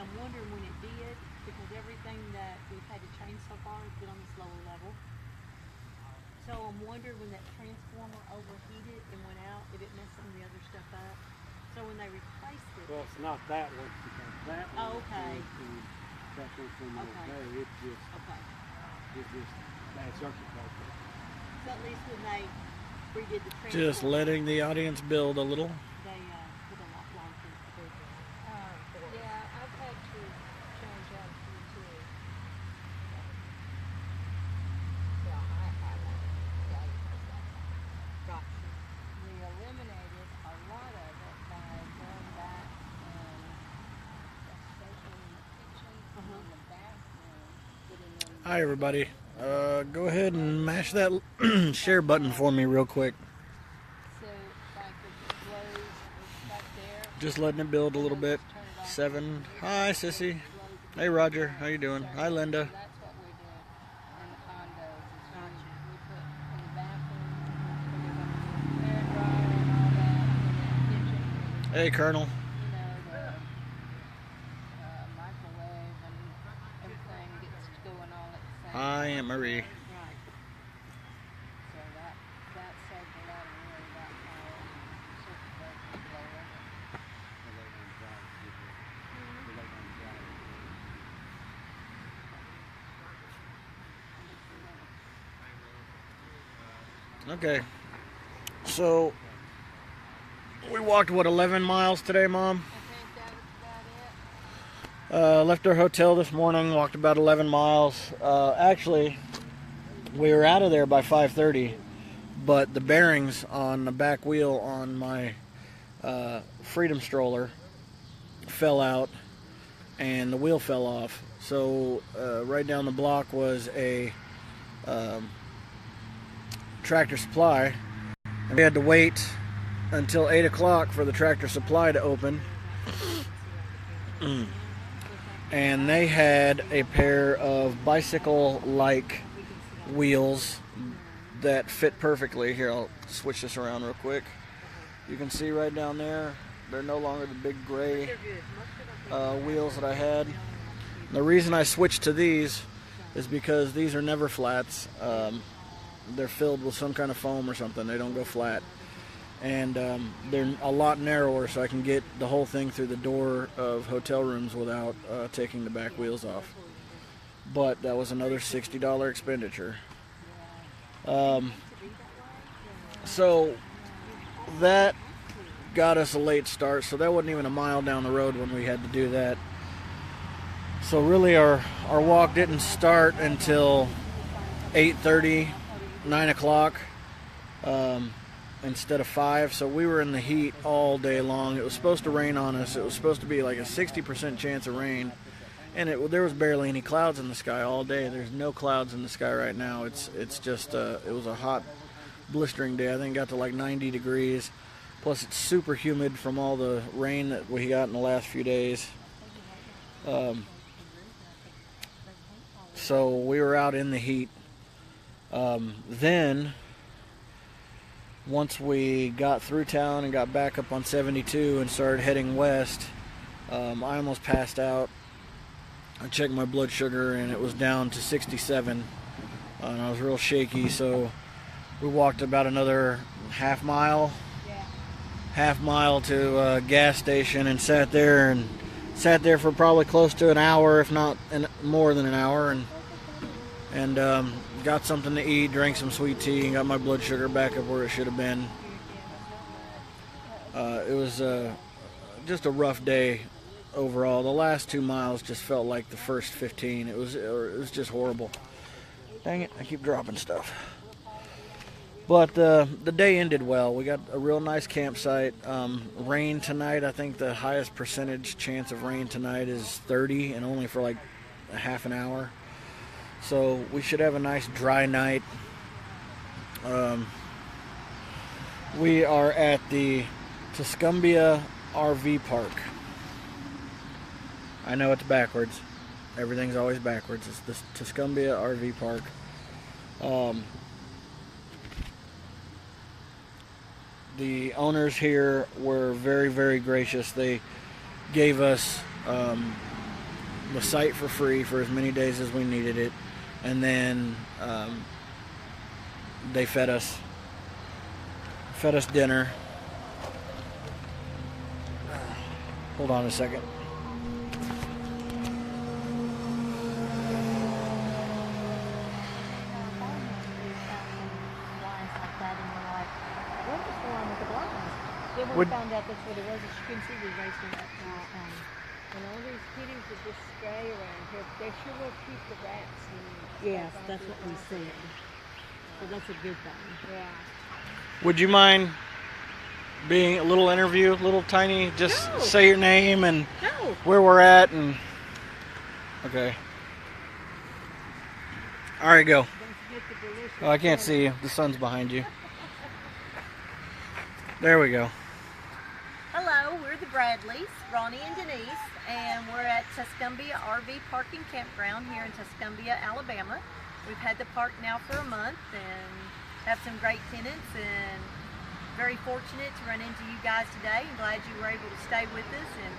I'm wondering when it did, because everything that we've had to change so far has been on this lower level. So I'm wondering when that transformer overheated and went out, if it messed some of the other stuff up. So when they replaced it. Well, it's not that one, because that one. Oh, okay. That transformer over there, it's just bad circuit breaker. So at least when they redid the transformer. Just letting the audience build a little. They put a lot longer. Yeah, I've had to change out a few too. Yeah, I haven't. Gotcha. We eliminated a lot of it by going back and especially in the kitchen and in the bathroom, getting in. Hi everybody. Go ahead and mash that share button for me real quick. So, like if it blows, it's back there. Just letting it build a little bit. Turn it off. 7. Hi Sissy. Hey Roger. How you doing? Hi Linda. That's what we did in the condos. Is we put in the bathroom, we put it on the hair dryer and all that, in the kitchen. Hey Colonel. You know, the microwave and everything gets going all at the same time. Hi Aunt Marie. Right. So that saved a lot of worry about how circuit breaker blowing. Okay. So we walked what 11 miles today, Mom? I think that was about it. Left our hotel this morning, walked about 11 miles. Actually, we were out of there by 5:30, but the bearings on the back wheel on my Freedom stroller fell out and the wheel fell off. So right down the block was a Tractor Supply, and we had to wait until 8 o'clock for the Tractor Supply to open. And they had a pair of bicycle-like wheels that fit perfectly. Here, I'll switch this around real quick. You can see right down there, they're no longer the big gray wheels that I had. The reason I switched to these is because these are never flats. They're filled with some kind of foam or something. They don't go flat. And they're a lot narrower, so I can get the whole thing through the door of hotel rooms without taking the back wheels off. But that was another $60 expenditure. So that got us a late start, so that wasn't even a mile down the road when we had to do that. So really our walk didn't start until 8:30, 9 o'clock. Instead of 5, so we were in the heat all day long. It was supposed to rain on us. It was supposed to be like a 60% chance of rain, and there was barely any clouds in the sky all day. There's no clouds in the sky right now. It's just it was a hot, blistering day. I think it got to like 90 degrees. Plus it's super humid from all the rain that we got in the last few days. So we were out in the heat. Then once we got through town and got back up on 72 and started heading west, I almost passed out. I checked my blood sugar and it was down to 67, and I was real shaky, so we walked about another half mile to a gas station and sat there for probably close to an hour, if not more than an hour, and got something to eat, drank some sweet tea, and got my blood sugar back up where it should have been. It was just a rough day overall. The last 2 miles just felt like the first 15. It was just horrible. Dang it, I keep dropping stuff. But the day ended well. We got a real nice campsite. Rain tonight. I think the highest percentage chance of rain tonight is 30, and only for like a half an hour. So we should have a nice dry night. We are at the Tuscumbia RV Park. I know it's backwards. Everything's always backwards. It's the Tuscumbia RV Park. The owners here were very, very gracious. They gave us the site for free for as many days as we needed it, and then they fed us dinner. Hold on a second. Then we Would- found out that's what it was. As you can see, we raced in that and all these kitties that just stray around here, they sure will keep the rats. Yes, that's what we said. So that's a good thing. Yeah. Would you mind being a little interview, little tiny, just No. say your name and No. where we're at and okay. All right, go. Don't forget the delicious. Oh, I can't see you. The sun's behind you. There we go. Hello, we're the Bradleys, Ronnie and Denise, and we're at Tuscumbia RV Parking Campground here in Tuscumbia, Alabama. We've had the park now for a month and have some great tenants, and very fortunate to run into you guys today, and glad you were able to stay with us, and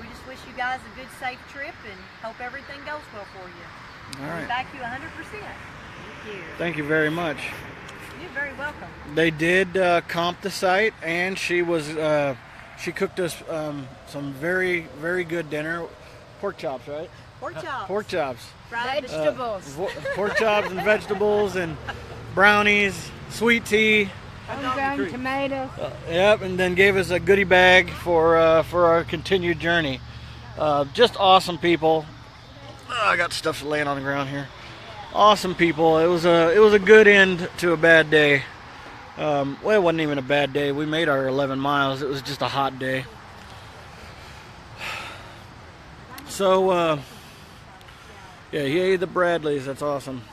we just wish you guys a good, safe trip and hope everything goes well for you. All We right. back you 100%. Thank you. Thank you very much. You're very welcome. They did comp the site, and she cooked us some very, very good dinner. Pork chops, right? Pork chops. Pork chops. Fried Vegetables. Pork chops and vegetables and brownies, sweet tea. Homegrown tomatoes. Yep, and then gave us a goodie bag for our continued journey. Just awesome people. Oh, I got stuff laying on the ground here. Awesome people. It was a good end to a bad day. Well, it wasn't even a bad day. We made our 11 miles. It was just a hot day. So, yeah, yay the Bradleys. That's awesome.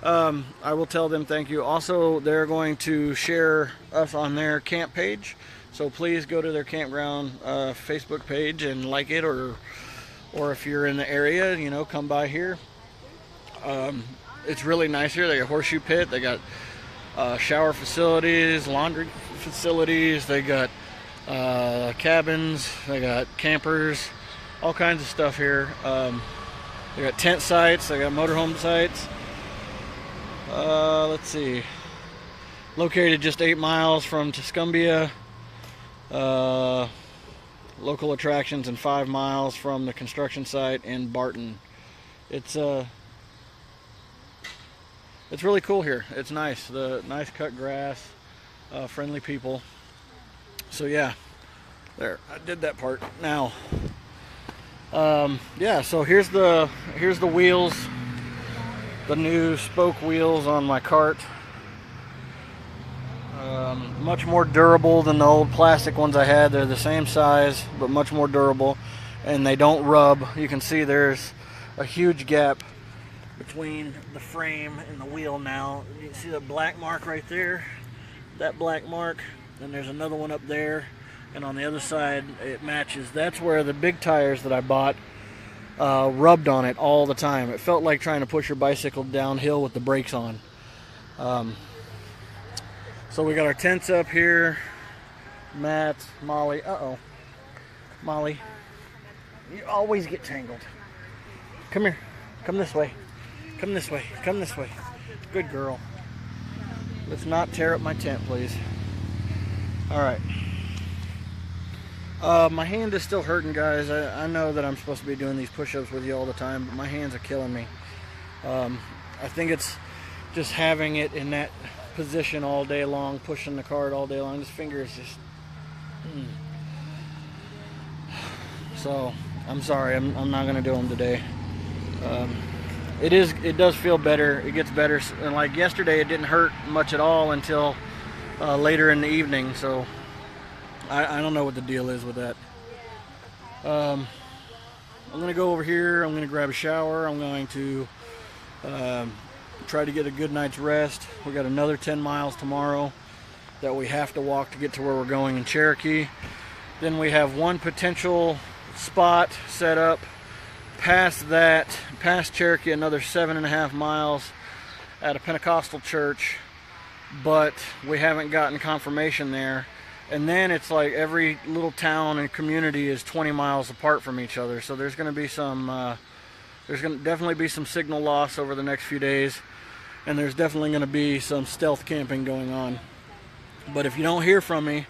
I will tell them thank you. Also, they're going to share us on their camp page. So please go to their campground Facebook page and like it, or if you're in the area, you know, come by here. It's really nice here. They got a horseshoe pit. They got shower facilities, laundry facilities. They got cabins. They got campers. All kinds of stuff here. They got tent sites. They got motorhome sites. Let's see. Located just 8 miles from Tuscumbia. Local attractions and 5 miles from the construction site in Barton. It's really cool here. It's nice. The nice cut grass, friendly people. So yeah, there. I did that part. Now, yeah. So here's the wheels. The new spoke wheels on my cart. Much more durable than the old plastic ones I had. They're the same size, but much more durable, and they don't rub. You can see there's a huge gap between the frame and the wheel now. You see the black mark right there? That black mark. Then there's another one up there, and on the other side it matches. That's where the big tires that I bought rubbed on it all the time. It felt like trying to push your bicycle downhill with the brakes on. So we got our tents up here. Matt, Molly. Uh-oh. Molly. You always get tangled. Come here. Come this way. Come this way. Come this way. Good girl. Let's not tear up my tent, please. Alright. My hand is still hurting, guys. I know that I'm supposed to be doing these push-ups with you all the time, but my hands are killing me. I think it's just having it in that position all day long, pushing the cart all day long. This finger is just... So, I'm sorry. I'm not going to do them today. It does feel better. It gets better. And like yesterday, it didn't hurt much at all until later in the evening. So I don't know what the deal is with that. I'm going to go over here. I'm going to grab a shower. I'm going to try to get a good night's rest. We got another 10 miles tomorrow that we have to walk to get to where we're going in Cherokee. Then we have one potential spot set up past that, past Cherokee, another 7.5 miles at a Pentecostal church, but we haven't gotten confirmation there. And then it's like every little town and community is 20 miles apart from each other. So there's going to be some, there's going to definitely be some signal loss over the next few days. And there's definitely going to be some stealth camping going on. But if you don't hear from me,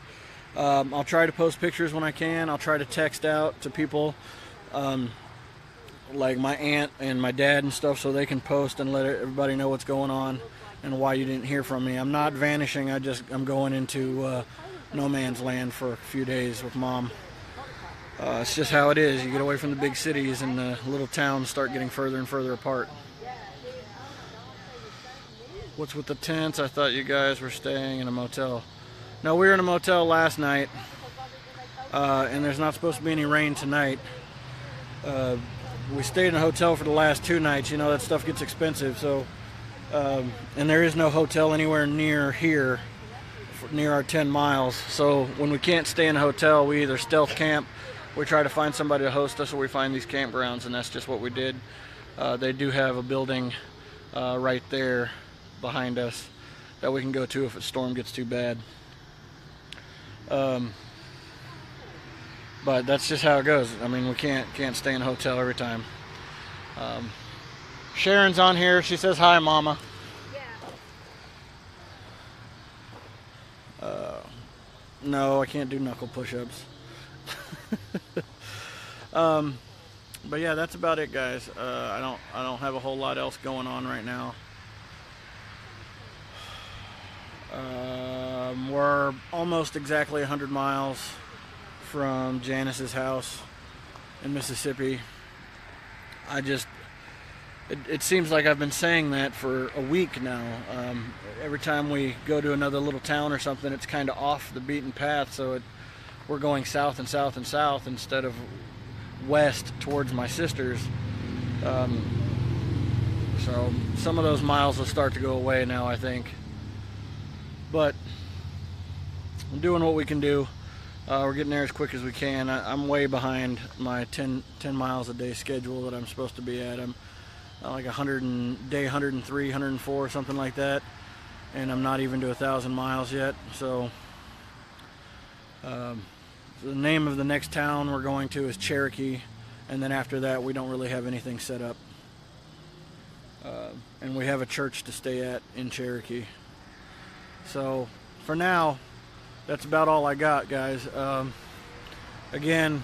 I'll try to post pictures when I can. I'll try to text out to people, like my aunt and my dad and stuff, so they can post and let everybody know what's going on and why you didn't hear from me. I'm not vanishing. I'm going into no man's land for a few days with Mom. It's just how it is. You get away from the big cities and the little towns start getting further and further apart. What's with the tents? I thought you guys were staying in a motel. No, we were in a motel last night, and there's not supposed to be any rain tonight. We stayed in a hotel for the last 2 nights. You know, that stuff gets expensive, so and there is no hotel anywhere near here, near our 10 miles. So when we can't stay in a hotel, we either stealth camp, we try to find somebody to host us, or we find these campgrounds, and that's just what we did. They do have a building right there behind us that we can go to if a storm gets too bad. But that's just how it goes. I mean, we can't stay in a hotel every time. Sharon's on here. She says hi, Mama. No, I can't do knuckle push-ups. But yeah, that's about it, guys. I don't have a whole lot else going on right now. We're almost exactly 100 miles from Janice's house in Mississippi. It seems like I've been saying that for a week now. Every time we go to another little town or something, it's kind of off the beaten path, so we're going south and south and south instead of west towards my sister's. So some of those miles will start to go away now, I think. But I'm doing what we can do. We're getting there as quick as we can. I'm way behind my 10 miles a day schedule that I'm supposed to be at. I'm like day 103, 104, something like that. And I'm not even to 1,000 miles yet. So the name of the next town we're going to is Cherokee. And then after that, we don't really have anything set up. And we have a church to stay at in Cherokee. So for now, that's about all I got, guys. Again,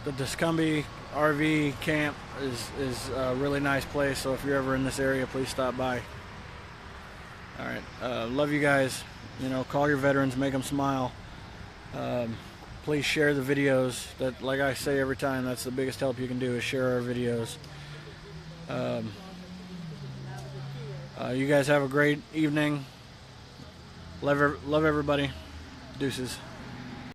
the Tuscumbia RV camp is a really nice place, so if you're ever in this area, please stop by. All right, love you guys. You know, call your veterans, make them smile. Please share the videos. That, like I say every time, that's the biggest help you can do, is share our videos. You guys have a great evening. Love everybody. Deuces.